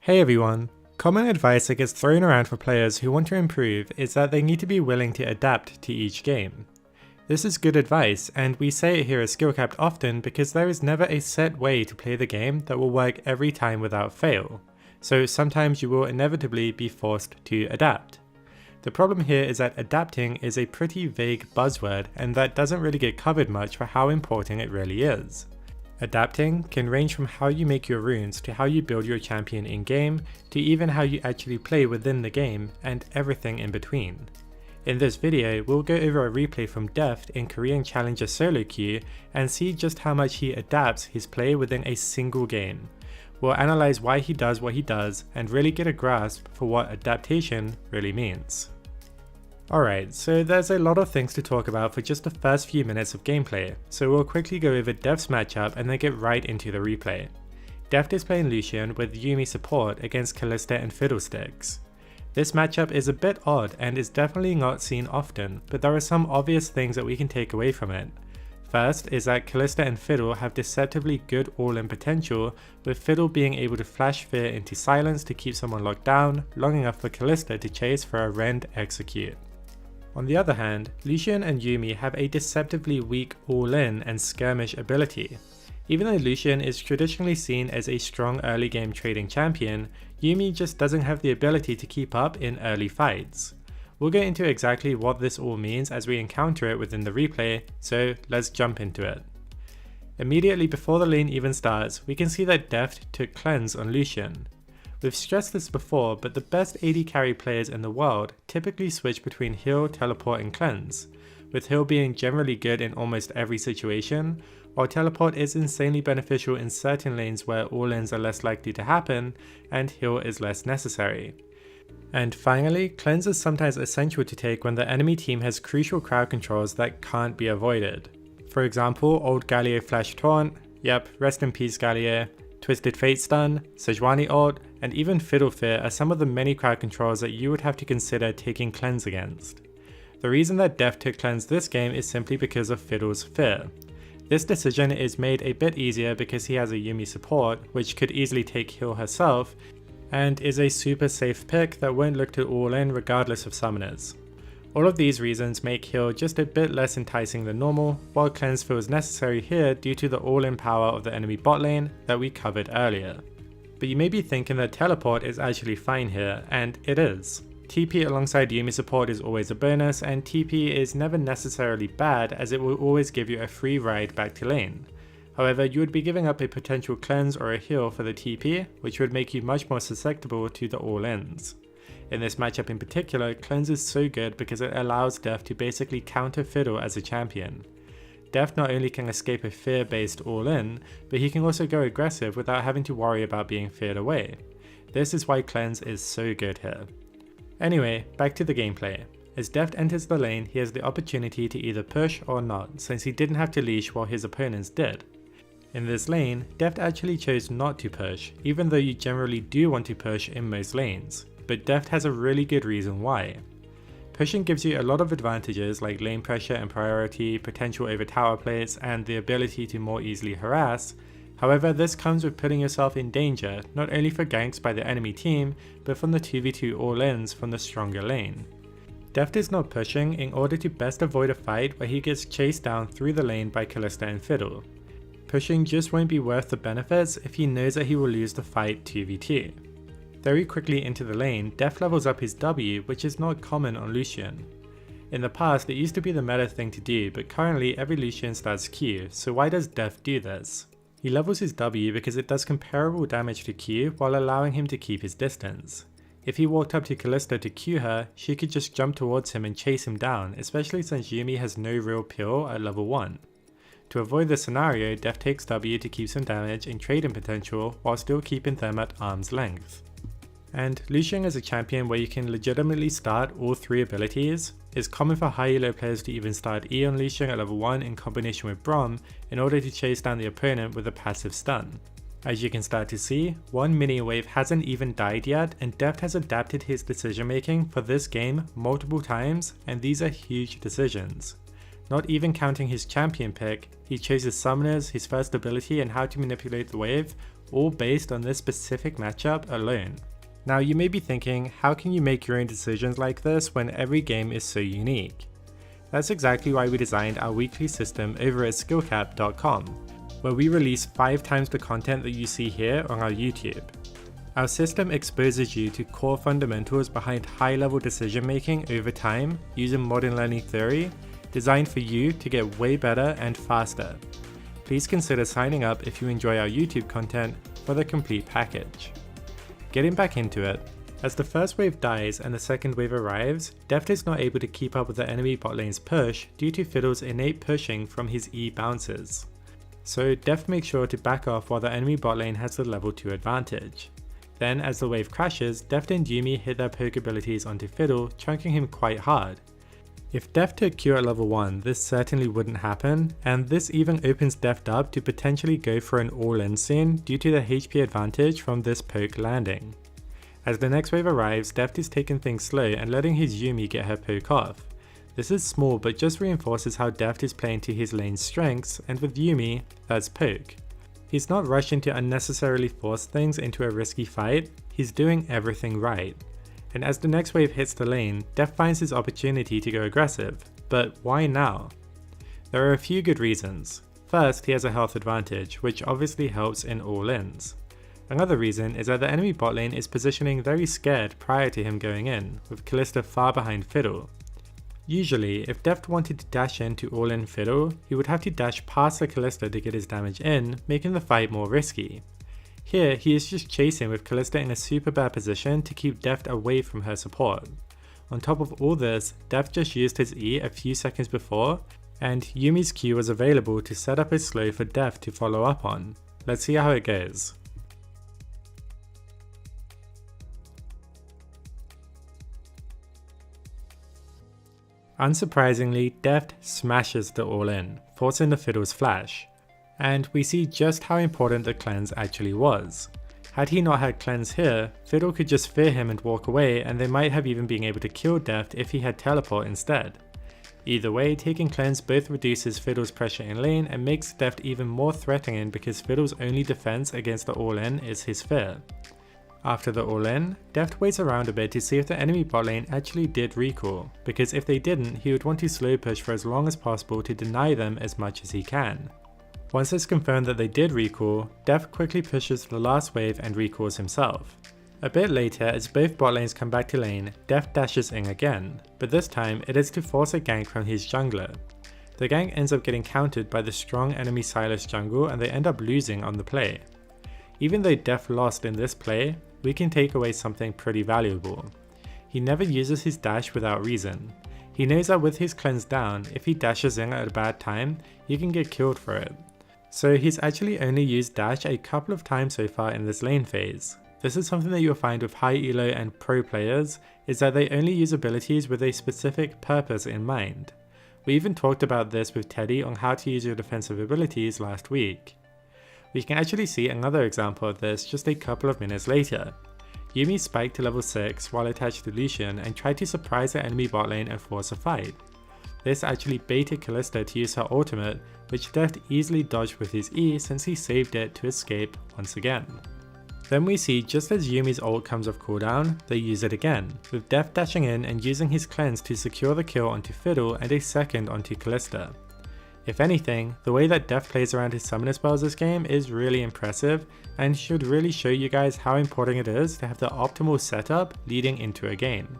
Hey everyone! Common advice that gets thrown around for players who want to improve is that they need to be willing to adapt to each game. This is good advice, and we say it here at Skillcapped often because there is never a set way to play the game that will work every time without fail, so sometimes you will inevitably be forced to adapt. The problem here is that adapting is a pretty vague buzzword, and that doesn't really get covered much for how important it really is. Adapting can range from how you make your runes to how you build your champion in-game, to even how you actually play within the game, and everything in between. In this video, we'll go over a replay from Deft in Korean Challenger solo queue and see just how much he adapts his play within a single game. We'll analyze why he does what he does and really get a grasp for what adaptation really means. Alright, so there's a lot of things to talk about for just the first few minutes of gameplay, so we'll quickly go over Deft's matchup and then get right into the replay. Deft is playing Lucian with Yuumi support against Kalista and Fiddlesticks. This matchup is a bit odd and is definitely not seen often, but there are some obvious things that we can take away from it. First is that Kalista and Fiddle have deceptively good all-in potential, with Fiddle being able to flash fear into silence to keep someone locked down, long enough for Kalista to chase for a rend execute. On the other hand, Lucian and Yuumi have a deceptively weak all-in and skirmish ability. Even though Lucian is traditionally seen as a strong early game trading champion, Yuumi just doesn't have the ability to keep up in early fights. We'll get into exactly what this all means as we encounter it within the replay, so let's jump into it. Immediately before the lane even starts, we can see that Deft took cleanse on Lucian. We've stressed this before, but the best AD carry players in the world typically switch between heal, teleport and cleanse, with heal being generally good in almost every situation, while teleport is insanely beneficial in certain lanes where all-ins are less likely to happen and heal is less necessary. And finally, cleanse is sometimes essential to take when the enemy team has crucial crowd controls that can't be avoided. For example, old Galio flash taunt, yep, rest in peace Galio, Twisted Fate Stun, Sejuani ult, and even Fiddle Fear are some of the many crowd controls that you would have to consider taking cleanse against. The reason that Deft took cleanse this game is simply because of Fiddle's Fear. This decision is made a bit easier because he has a Yuumi support, which could easily take heal herself, and is a super safe pick that won't look to all in regardless of summoners. All of these reasons make heal just a bit less enticing than normal, while cleanse feels necessary here due to the all-in power of the enemy bot lane that we covered earlier. But you may be thinking that teleport is actually fine here, and it is. TP alongside Yuumi support is always a bonus, and TP is never necessarily bad as it will always give you a free ride back to lane. However, you would be giving up a potential cleanse or a heal for the TP, which would make you much more susceptible to the all-ins. In this matchup in particular, cleanse is so good because it allows Deft to basically counter Fiddle as a champion. Deft not only can escape a fear-based all-in, but he can also go aggressive without having to worry about being feared away. This is why cleanse is so good here. Anyway, back to the gameplay. As Deft enters the lane, he has the opportunity to either push or not, since he didn't have to leash while his opponents did. In this lane, Deft actually chose not to push, even though you generally do want to push in most lanes, but Deft has a really good reason why. Pushing gives you a lot of advantages like lane pressure and priority, potential over tower plates, and the ability to more easily harass. However, this comes with putting yourself in danger, not only for ganks by the enemy team, but from the 2v2 all-ins from the stronger lane. Deft is not pushing in order to best avoid a fight where he gets chased down through the lane by Kalista and Fiddle. Pushing just won't be worth the benefits if he knows that he will lose the fight 2v2. Very quickly into the lane, Deft levels up his W, which is not common on Lucian. In the past, it used to be the meta thing to do, but currently every Lucian starts Q, so why does Deft do this? He levels his W because it does comparable damage to Q while allowing him to keep his distance. If he walked up to Kalista to Q her, she could just jump towards him and chase him down, especially since Yuumi has no real peel at level 1. To avoid this scenario, Deft takes W to keep some damage and trading potential while still keeping them at arm's length. And Lucian is a champion where you can legitimately start all three abilities. It's common for high elo players to even start E on Lucian at level 1 in combination with Braum in order to chase down the opponent with a passive stun. As you can start to see, one mini wave hasn't even died yet, and Deft has adapted his decision making for this game multiple times, and these are huge decisions. Not even counting his champion pick, he chooses summoners, his first ability and how to manipulate the wave all based on this specific matchup alone. Now you may be thinking, how can you make your own decisions like this when every game is so unique? That's exactly why we designed our weekly system over at skillcap.com, where we release 5 times the content that you see here on our YouTube. Our system exposes you to core fundamentals behind high-level decision making over time using modern learning theory, designed for you to get way better and faster. Please consider signing up if you enjoy our YouTube content for the complete package. Getting back into it, as the first wave dies and the second wave arrives, Deft is not able to keep up with the enemy bot lane's push due to Fiddle's innate pushing from his E bounces. So Deft makes sure to back off while the enemy bot lane has the level 2 advantage. Then as the wave crashes, Deft and Yuumi hit their poke abilities onto Fiddle, chunking him quite hard. If Deft took Q at level 1, this certainly wouldn't happen, and this even opens Deft up to potentially go for an all-in soon due to the HP advantage from this poke landing. As the next wave arrives, Deft is taking things slow and letting his Yuumi get her poke off. This is small but just reinforces how Deft is playing to his lane's strengths, and with Yuumi, that's poke. He's not rushing to unnecessarily force things into a risky fight, he's doing everything right. And as the next wave hits the lane, Deft finds his opportunity to go aggressive, but why now? There are a few good reasons. First, he has a health advantage, which obviously helps in all-ins. Another reason is that the enemy bot lane is positioning very scared prior to him going in, with Kalista far behind Fiddle. Usually, if Deft wanted to dash in to all-in Fiddle, he would have to dash past the Kalista to get his damage in, making the fight more risky. Here, he is just chasing with Kalista in a super bad position to keep Deft away from her support. On top of all this, Deft just used his E a few seconds before, and Yuumi's Q was available to set up a slow for Deft to follow up on. Let's see how it goes. Unsurprisingly, Deft smashes the all-in, forcing the Fiddle's flash. And we see just how important the cleanse actually was. Had he not had cleanse here, Fiddle could just fear him and walk away, and they might have even been able to kill Deft if he had teleport instead. Either way, taking cleanse both reduces Fiddle's pressure in lane and makes Deft even more threatening because Fiddle's only defense against the all-in is his fear. After the all-in, Deft waits around a bit to see if the enemy bot lane actually did recall, because if they didn't, he would want to slow push for as long as possible to deny them as much as he can. Once it's confirmed that they did recall, Deft quickly pushes the last wave and recalls himself. A bit later, as both bot lanes come back to lane, Deft dashes in again, but this time it is to force a gank from his jungler. The gank ends up getting countered by the strong enemy Sylas jungle and they end up losing on the play. Even though Deft lost in this play, we can take away something pretty valuable. He never uses his dash without reason. He knows that with his cleanse down, if he dashes in at a bad time, he can get killed for it. So he's actually only used dash a couple of times so far in this lane phase. This is something that you'll find with high elo and pro players, is that they only use abilities with a specific purpose in mind. We even talked about this with Teddy on how to use your defensive abilities last week. We can actually see another example of this just a couple of minutes later. Yuumi spiked to level 6 while attached to Lucian and tried to surprise the enemy bot lane and force a fight. This actually baited Kalista to use her ultimate, which Deft easily dodged with his E since he saved it to escape once again. Then we see just as Yuumi's ult comes off cooldown, they use it again, with Deft dashing in and using his cleanse to secure the kill onto Fiddle and a second onto Kalista. If anything, the way that Deft plays around his summoner spells this game is really impressive and should really show you guys how important it is to have the optimal setup leading into a game.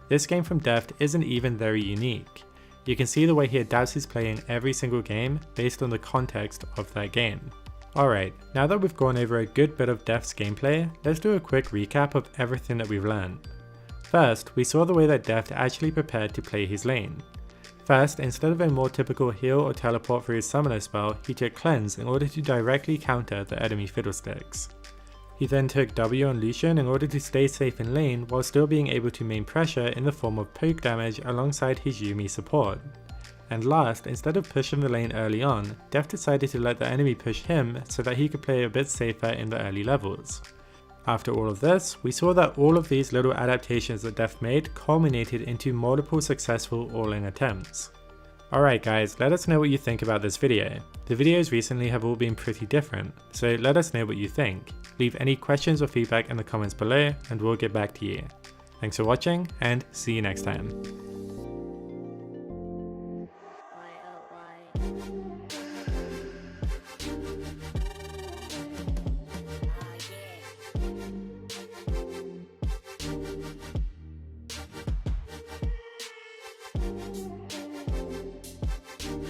This game from Deft isn't even very unique. You can see the way he adapts his play in every single game based on the context of that game. Alright, now that we've gone over a good bit of Deft's gameplay, let's do a quick recap of everything that we've learned. First, we saw the way that Deft actually prepared to play his lane. First, instead of a more typical heal or teleport for his summoner spell, he took cleanse in order to directly counter the enemy fiddlesticks. He then took W on Lucian in order to stay safe in lane while still being able to main pressure in the form of poke damage alongside his Yuumi support. And last, instead of pushing the lane early on, Deft decided to let the enemy push him so that he could play a bit safer in the early levels. After all of this, we saw that all of these little adaptations that Deft made culminated into multiple successful all-in attempts. Alright guys, let us know what you think about this video. The videos recently have all been pretty different, so let us know what you think. Leave any questions or feedback in the comments below and we'll get back to you. Thanks for watching and see you next time.